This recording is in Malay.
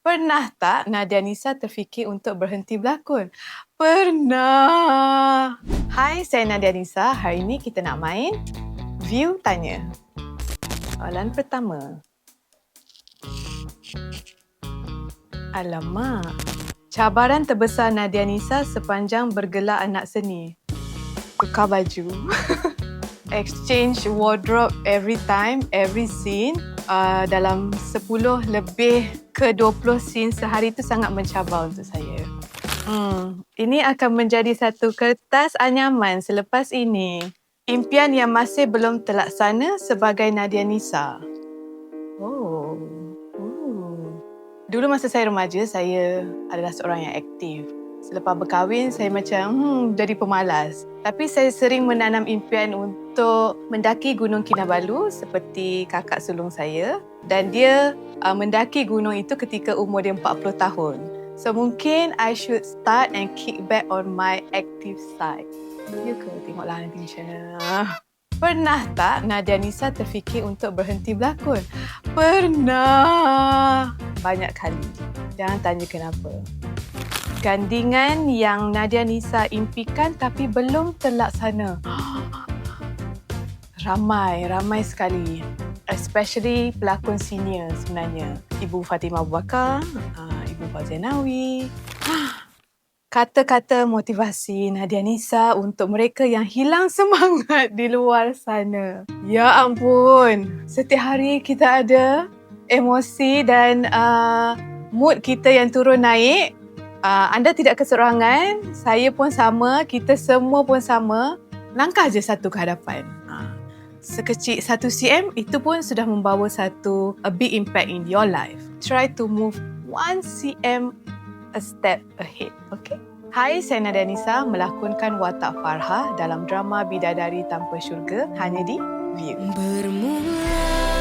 Pernah tak Nadia Nisa terfikir untuk berhenti berlakon? Pernah! Hai, saya Nadia Nisa. Hari ini kita nak main View Tanya. Soalan pertama. Alamak. Cabaran terbesar Nadia Nisa sepanjang bergelar anak seni. Tukar baju. Exchange wardrobe every time, every scene. Dalam 10 lebih ke 20 scene sehari itu sangat mencabar untuk saya. Ini akan menjadi satu kertas anyaman selepas ini. Impian yang masih belum terlaksana sebagai Nadia Nisa. Dulu masa saya remaja, saya adalah seorang yang aktif. Selepas berkahwin, saya macam jadi pemalas. Tapi saya sering menanam impian untuk mendaki Gunung Kinabalu seperti kakak sulung saya. Dan dia mendaki gunung itu ketika umur dia 40 tahun. So mungkin I should start and kick back on my active side. Ya ke? Tengoklah nanti macam mana. Pernah tak Nadia Nisa terfikir untuk berhenti berlakon? Pernah! Banyak kali. Jangan tanya kenapa. Gandingan yang Nadia Nisa impikan tapi belum terlaksana. Ramai sekali. Especially pelakon senior sebenarnya. Ibu Fatimah Abu Bakar, Ibu Fauzia Nawi. Kata-kata motivasi Nadia Nisa untuk mereka yang hilang semangat di luar sana. Ya ampun, setiap hari kita ada emosi dan mood kita yang turun naik. Anda tidak keseorangan, saya pun sama, kita semua pun sama. Langkah je satu ke hadapan. Sekecil 1 cm, itu pun sudah membawa a big impact in your life. Try to move 1 cm a step ahead, okay? Hai, saya Nadia Nisa melakonkan watak Farha dalam drama Bidadari Tanpa Syurga hanya di View. Bermula